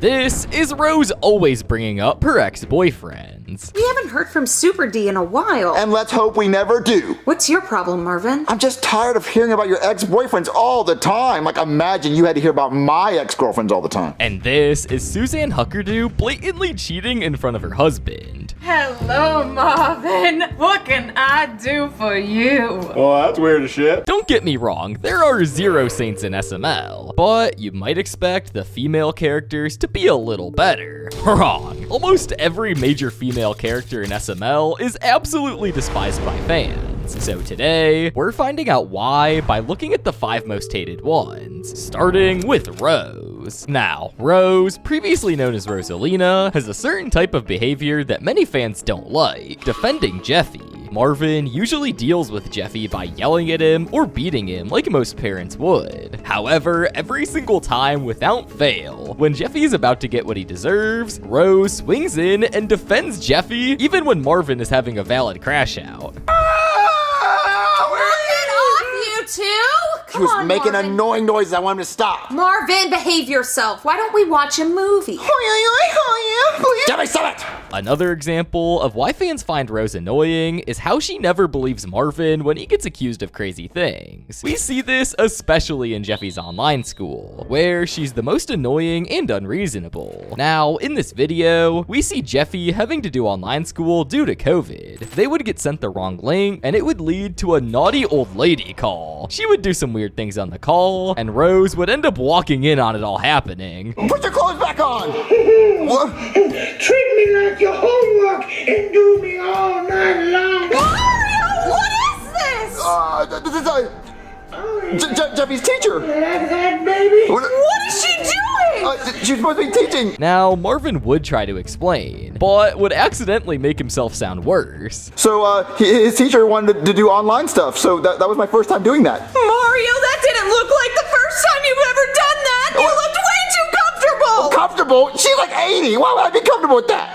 This is Rose always bringing up her ex-boyfriends. We haven't heard from Super D in a while. And let's hope we never do. What's your problem, Marvin? I'm just tired of hearing about your ex-boyfriends all the time. Like, imagine you had to hear about my ex-girlfriends all the time. And this is Suzanne Huckerdoo blatantly cheating in front of her husband. Hello, Marvin. What can I do for you? Oh, that's weird as shit. Don't get me wrong, there are zero saints in SML, but you might expect the female characters to be a little better. Wrong. Almost every major female character in SML is absolutely despised by fans. So today, we're finding out why by looking at the 5 most hated ones, starting with Rose. Now, Rose, previously known as Rosalina, has a certain type of behavior that many fans don't like, defending Jeffy. Marvin usually deals with Jeffy by yelling at him or beating him like most parents would. However, every single time without fail, when Jeffy is about to get what he deserves, Rose swings in and defends Jeffy even when Marvin is having a valid crash out. He was making annoying noises. I want him to stop. Marvin, behave yourself. Why don't we watch a movie? Jeffy, stop it! Another example of why fans find Rose annoying is how she never believes Marvin when he gets accused of crazy things. We see this especially in Jeffy's online school, where she's the most annoying and unreasonable. Now, in this video, we see Jeffy having to do online school due to COVID. They would get sent the wrong link, and it would lead to a naughty old lady call. She would do some weird things on the call, and Rose would end up walking in on it all happening. Put your clothes back on! What? Treat me like your homework and do me all night long. Mario, what is this? Jeffy's teacher. Like that, baby. What is she doing? She's supposed to be teaching. Now, Marvin would try to explain, but would accidentally make himself sound worse. So, his teacher wanted to do online stuff, so that was my first time doing that. Mario, that didn't look like the first time you've ever done that. You looked way too comfortable. Comfortable? She's like 80. Why would I be comfortable with that?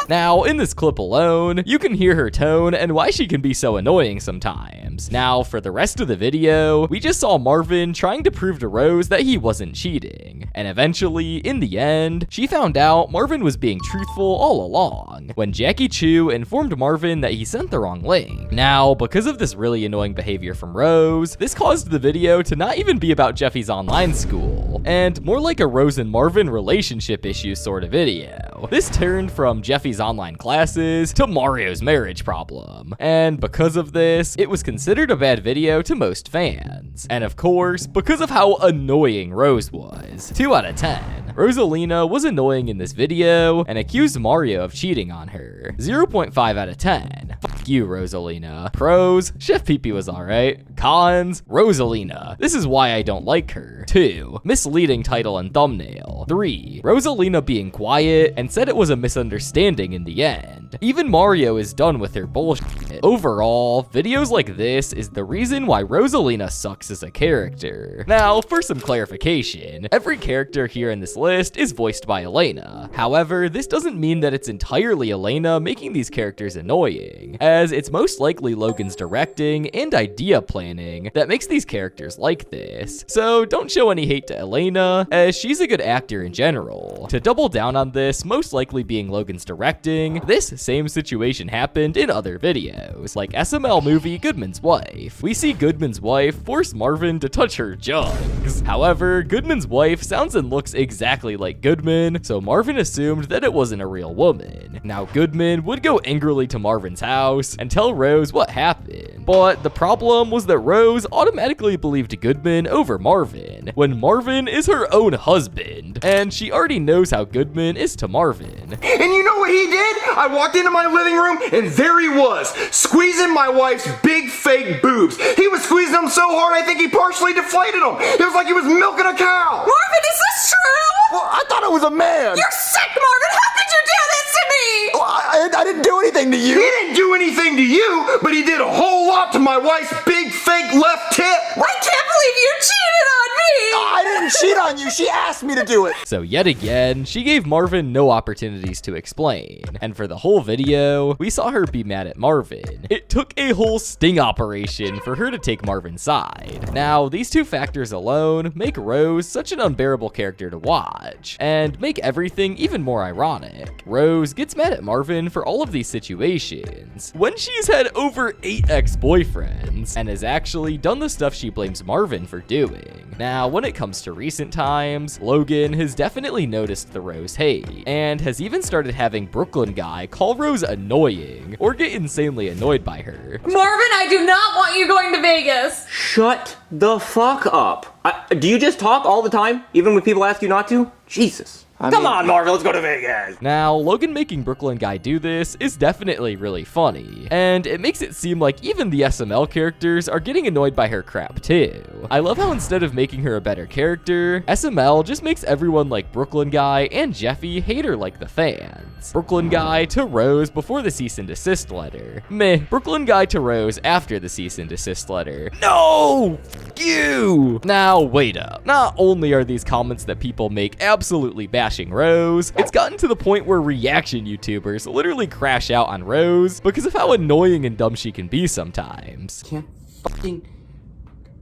Now, in this clip alone, you can hear her tone and why she can be so annoying sometimes. Now, for the rest of the video, we just saw Marvin trying to prove to Rose that he wasn't cheating. And eventually, in the end, she found out Marvin was being truthful all along, when Jackie Chu informed Marvin that he sent the wrong link. Now, because of this really annoying behavior from Rose, this caused the video to not even be about Jeffy's online school, and more like a Rose and Marvin relationship issue sort of video. This turned from Jeffy's online classes to Mario's marriage problem. And because of this, it was considered a bad video to most fans. And of course, because of how annoying Rose was. 2 out of 10. Rosalina was annoying in this video and accused Mario of cheating on her. 0.5 out of 10. Fuck you, Rosalina. Pros, Chef Pee-Pee was alright. Cons, Rosalina. This is why I don't like her. 2. Misleading title and thumbnail. 3. Rosalina being quiet and said it was a misunderstanding in the end. Even Mario is done with her bullshit. Overall, videos like this is the reason why Rosalina sucks as a character. Now, for some clarification, every character here in this list is voiced by Elena. However, this doesn't mean that it's entirely Elena making these characters annoying, as it's most likely Logan's directing and idea planning that makes these characters like this. So don't show any hate to Elena, as she's a good actor in general. To double down on this, most likely being Logan's directing, this same situation happened in other videos, like SML movie Goodman's Wife. We see Goodman's wife force Marvin to touch her jugs. However, Goodman's wife sounds and looks exactly like Goodman, so Marvin assumed that it wasn't a real woman. Now, Goodman would go angrily to Marvin's house and tell Rose what happened, but the problem was that Rose automatically believed Goodman over Marvin, when Marvin is her own husband, and she already knows how Goodman is to Marvin. And you know what he did? I walked into my living room and there he was, squeezing my wife's big fake boobs. He was squeezing them so hard I think he partially deflated them. It was like he was milking a cow. Marvin, is this true? Well, I thought it was a man. You're sick, Marvin. How could you do this to me? Well, I didn't do anything to you. He didn't do anything to you, but he did a whole lot to my wife's big fake left tit. I can't believe you cheated on me. I didn't cheat on you. She asked me to do it. So yet again, she gave Marvin no opportunities to explain. And for the whole video, we saw her be mad at Marvin. It took a whole sting operation for her to take Marvin's side. Now, these two factors alone make Rose such an unbearable character to watch, and make everything even more ironic. Rose gets mad at Marvin for all of these situations, when she's had over 8 ex-boyfriends, and has actually done the stuff she blames Marvin for doing. Now, when it comes to recent times, Logan has definitely noticed the Rose hate, and has even started having Brooklyn Guy call Rose annoying, or get insanely annoyed by her. Marvin, I do not want you going to Vegas. Shut the fuck up. Do you just talk all the time, even when people ask you not to? Jesus. Come on, Marvin, let's go to Vegas. Now, Logan making Brooklyn Guy do this is definitely really funny, and it makes it seem like even the SML characters are getting annoyed by her crap too. I love how instead of making her a better character, SML just makes everyone like Brooklyn Guy and Jeffy hate her like the fans. Brooklyn Guy to Rose before the cease and desist letter. Meh. Brooklyn Guy to Rose after the cease and desist letter. No! You! Now, wait up. Not only are these comments that people make absolutely bashing Rose, it's gotten to the point where reaction YouTubers literally crash out on Rose because of how annoying and dumb she can be sometimes. Can't fucking...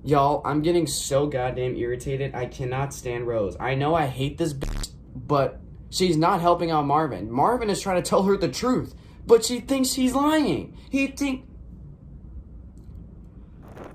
Y'all, I'm getting so goddamn irritated. I cannot stand Rose. I know I hate this bitch, but she's not helping out Marvin. Marvin is trying to tell her the truth, but she thinks he's lying.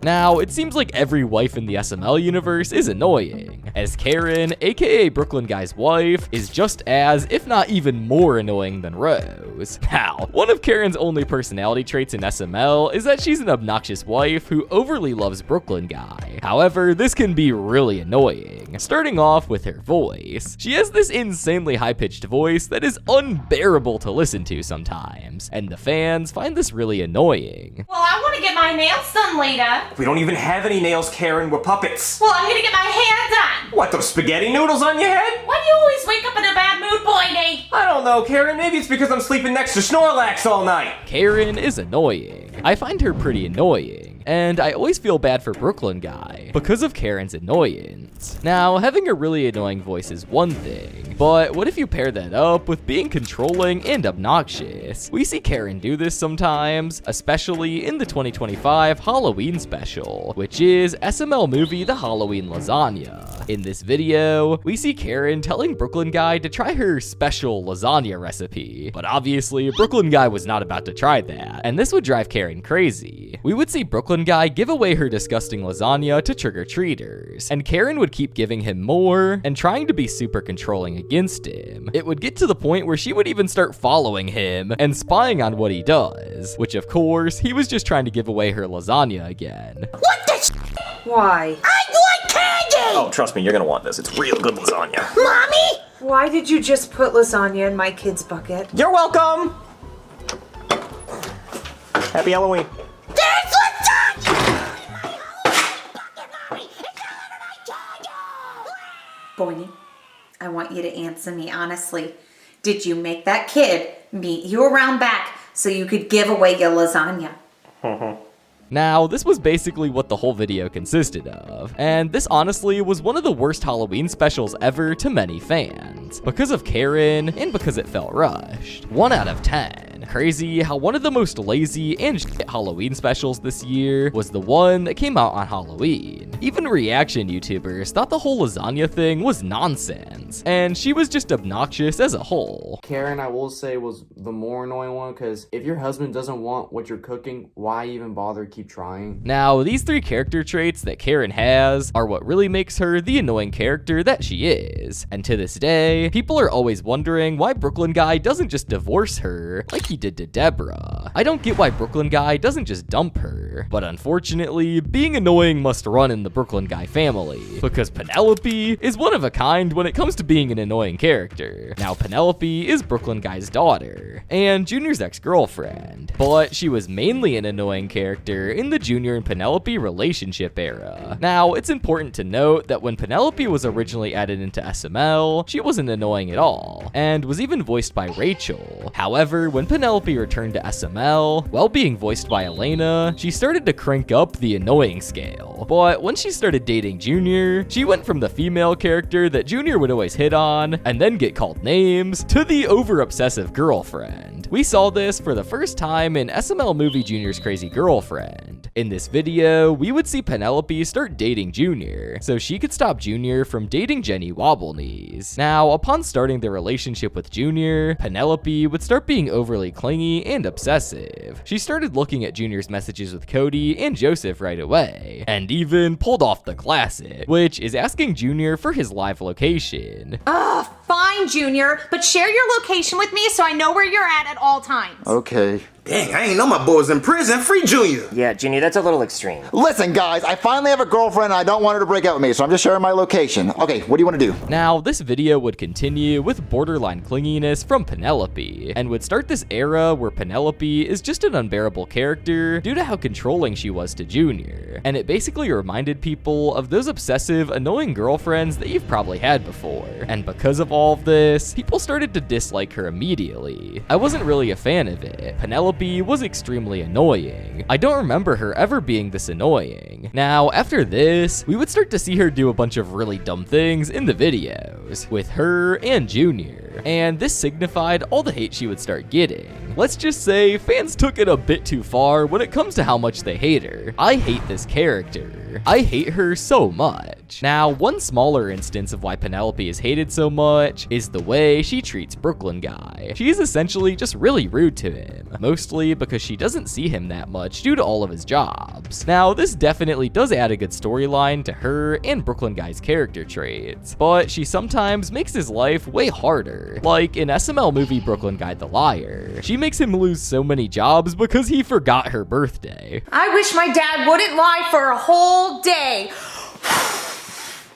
Now, it seems like every wife in the SML universe is annoying, as Karen, aka Brooklyn Guy's wife, is just as, if not even more annoying than Rose. Now, one of Karen's only personality traits in SML is that she's an obnoxious wife who overly loves Brooklyn Guy. However, this can be really annoying, starting off with her voice. She has this insanely high-pitched voice that is unbearable to listen to sometimes, and the fans find this really annoying. Well, I want to get my nails done later. We don't even have any nails, Karen. We're puppets. Well, I'm gonna get my hair done. What, those spaghetti noodles on your head? Why do you always wake up in a bad mood, Boydie? I don't know, Karen. Maybe it's because I'm sleeping next to Snorlax all night. Karen is annoying. I find her pretty annoying, and I always feel bad for Brooklyn Guy because of Karen's annoyance. Now, having a really annoying voice is one thing, but what if you pair that up with being controlling and obnoxious? We see Karen do this sometimes, especially in the 2025 Halloween special, which is SML movie The Halloween Lasagna. In this video, we see Karen telling Brooklyn Guy to try her special lasagna recipe, but obviously Brooklyn Guy was not about to try that, and this would drive Karen crazy. We would see Brooklyn Guy give away her disgusting lasagna to trick-or-treaters, and Karen would keep giving him more and trying to be super controlling against him. It would get to the point where she would even start following him and spying on what he does, which of course, he was just trying to give away her lasagna again. What the Why? I want candy! Oh, trust me, you're gonna want this. It's real good lasagna. Mommy? Why did you just put lasagna in my kid's bucket? You're welcome. Happy Halloween. There's lasagna! Boydie, I want you to answer me honestly. Did you make that kid meet you around back so you could give away your lasagna? Now, this was basically what the whole video consisted of, and this honestly was one of the worst Halloween specials ever to many fans, because of Karen and because it felt rushed. 1 out of 10. Crazy how one of the most lazy and shit Halloween specials this year was the one that came out on Halloween. Even reaction YouTubers thought the whole lasagna thing was nonsense, and she was just obnoxious as a whole. Karen, I will say, was the more annoying one, because if your husband doesn't want what you're cooking, why even bother keep trying? Now, these 3 character traits that Karen has are what really makes her the annoying character that she is. And to this day, people are always wondering why Brooklyn Guy doesn't just divorce her like he did to Deborah. I don't get why Brooklyn Guy doesn't just dump her, but unfortunately, being annoying must run in the Brooklyn Guy family, because Penelope is one of a kind when it comes to being an annoying character. Now, Penelope is Brooklyn Guy's daughter, and Junior's ex-girlfriend, but she was mainly an annoying character in the Junior and Penelope relationship era. Now, it's important to note that when Penelope was originally added into SML, she wasn't annoying at all. SML, and was even voiced by Rachel. However, when Penelope returned to SML, while being voiced by Elena, she started to crank up the annoying scale. But when she started dating Junior, she went from the female character that Junior would always hit on, and then get called names, to the over-obsessive girlfriend. We saw this for the first time in SML movie Junior's Crazy Girlfriend. In this video, we would see Penelope start dating Junior, so she could stop Junior from dating Jenny WobbleKnees. Now, upon starting their relationship with Junior, Penelope would start being overly clingy and obsessive. She started looking at Junior's messages with Cody and Joseph right away, and even pulled off the classic, which is asking Junior for his live location. Fine, Junior, but share your location with me so I know where you're at all times. Okay. Dang, I ain't know my boy was in prison. Free Junior. Yeah, Junior, that's a little extreme. Listen, guys, I finally have a girlfriend and I don't want her to break up with me, so I'm just sharing my location. Okay, what do you want to do? Now, this video would continue with borderline clinginess from Penelope, and would start this era where Penelope is just an unbearable character due to how controlling she was to Junior, and it basically reminded people of those obsessive, annoying girlfriends that you've probably had before. And because of all of this, people started to dislike her immediately. I wasn't really a fan of it. Penelope was extremely annoying. I don't remember her ever being this annoying. Now, after this, we would start to see her do a bunch of really dumb things in the videos, with her and Junior, and this signified all the hate she would start getting. Let's just say fans took it a bit too far when it comes to how much they hate her. I hate this character. I hate her so much. Now, one smaller instance of why Penelope is hated so much is the way she treats Brooklyn Guy. She is essentially just really rude to him, mostly because she doesn't see him that much due to all of his jobs. Now, this definitely does add a good storyline to her and Brooklyn Guy's character traits, but she sometimes makes his life way harder. Like in SML movie Brooklyn Guy the Liar, she makes him lose so many jobs because he forgot her birthday. I wish my dad wouldn't lie for a whole day.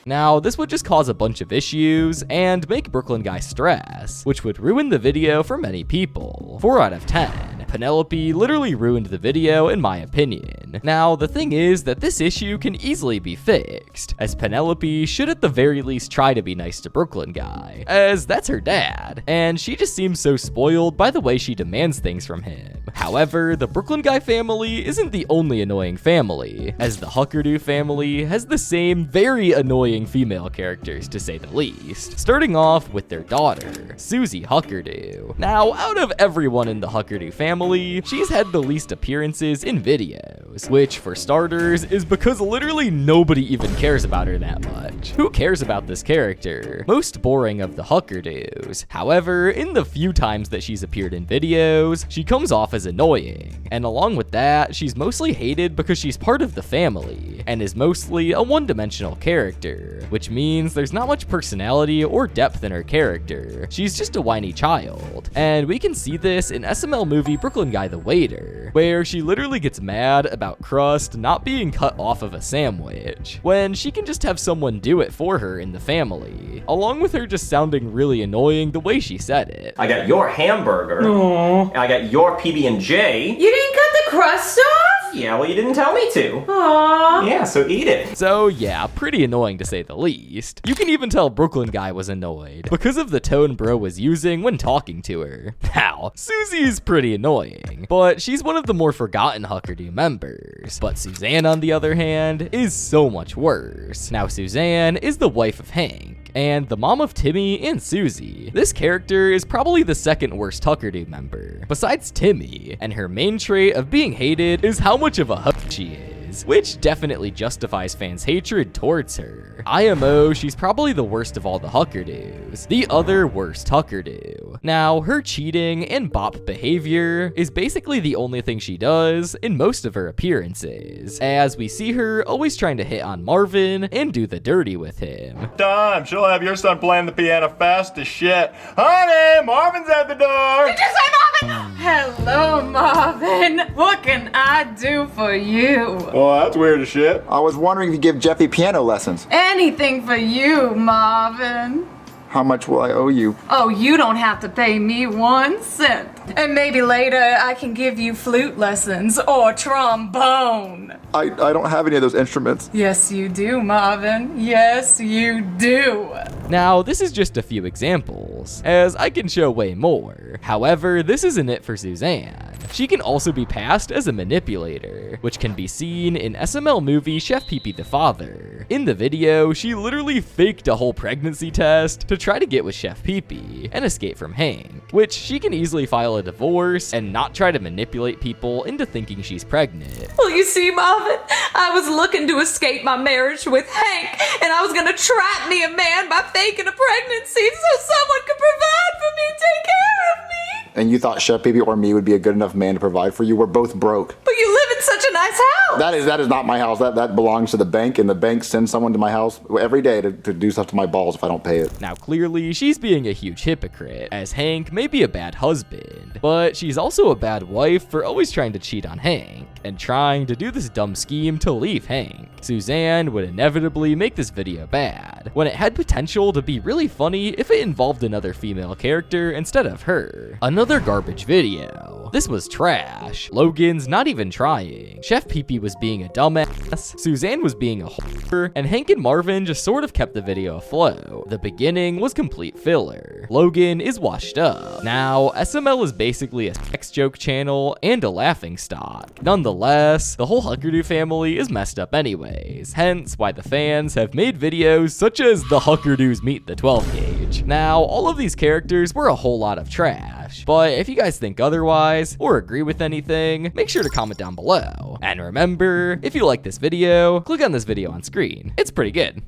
Now, this would just cause a bunch of issues and make Brooklyn Guy stress, which would ruin the video for many people. 4 out of 10. Penelope literally ruined the video in my opinion. Now, the thing is that this issue can easily be fixed, as Penelope should at the very least try to be nice to Brooklyn Guy, as that's her dad, and she just seems so spoiled by the way she demands things from him. However, the Brooklyn Guy family isn't the only annoying family, as the Huckerdoo family has the same very annoying female characters to say the least, starting off with their daughter, Susie Huckerdoo. Now, out of everyone in the Huckerdoo family, she's had the least appearances in videos, which for starters is because literally nobody even cares about her that much. Who cares about this character? Most boring of the Huckerdoos. However, in the few times that she's appeared in videos, she comes off as annoying, and along with that, she's mostly hated because she's part of the family, and is mostly a one-dimensional character, which means there's not much personality or depth in her character. She's just a whiny child, and we can see this in SML movie Brooklyn Guy the Waiter, where she literally gets mad about crust not being cut off of a sandwich, when she can just have someone do it for her in the family, along with her just sounding really annoying the way she said it. I got your hamburger. Aww. I got your PB&J. You didn't cut the crust off? Yeah, well, you didn't tell me to. Aww. Yeah, so eat it. So yeah, pretty annoying to say the least. You can even tell Brooklyn Guy was annoyed because of the tone bro was using when talking to her. Now, Susie's pretty annoying, but she's one of the more forgotten Huckerdoo members. But Suzanne, on the other hand, is so much worse. Now, Suzanne is the wife of Hank, and the mom of Timmy and Susie. This character is probably the second worst Huckerdoo member, besides Timmy, and her main trait of being hated is how much of a hoe she is, which definitely justifies fans' hatred towards her. IMO, she's probably the worst of all the Huckerdoos, the other worst Huckerdoo. Now, her cheating and bop behavior is basically the only thing she does in most of her appearances, as we see her always trying to hit on Marvin and do the dirty with him. Time, she'll have your son playing the piano fast as shit. Honey, Marvin's at the door. Did you say Marvin? Hello, Marvin. What can I do for you? Well, that's weird as shit. I was wondering if you give Jeffy piano lessons. Anything for you, Marvin. How much will I owe you? Oh, you don't have to pay me 1 cent. And maybe later I can give you flute lessons or trombone. I don't have any of those instruments. Yes, you do, Marvin. Yes, you do. Now, this is just a few examples, levels, as I can show way more. However, this isn't it for Suzanne. She can also be passed as a manipulator, which can be seen in SML movie Chef Pee-Pee the Father. In the video, she literally faked a whole pregnancy test to try to get with Chef Pee-Pee and escape from Hank, which she can easily file a divorce and not try to manipulate people into thinking she's pregnant. Well, you see, Marvin, I was looking to escape my marriage with Hank, and I was gonna trap me a man by faking a pregnancy so someone could provide for me and take care of me. And you thought Chef Pee-Pee or me would be a good enough man to provide for you? We're both broke. But you live in such a nice house. That is not my house. That belongs to the bank, and the bank sends someone to my house every day to do stuff to my balls if I don't pay it. Now clearly, she's being a huge hypocrite, as Hank may be a bad husband, but she's also a bad wife for always trying to cheat on Hank, and trying to do this dumb scheme to leave Hank. Suzanne would inevitably make this video bad, when it had potential to be really funny if it involved another female character instead of her. Another garbage video. This was trash. Logan's not even trying. Chef Pee-Pee was being a dumbass, Suzanne was being a whore, and Hank and Marvin just sort of kept the video afloat. The beginning was complete filler. Logan is washed up. Now, SML is basically a sex joke channel and a laughingstock. Nonetheless, the whole Huckerdoo family is messed up anyways, hence why the fans have made videos such as the Huckerdoos meet the 12 gauge. Now, all of these characters were a whole lot of trash, but if you guys think otherwise, or agree with anything, make sure to comment down below. And remember, if you like this video, click on this video on screen. It's pretty good.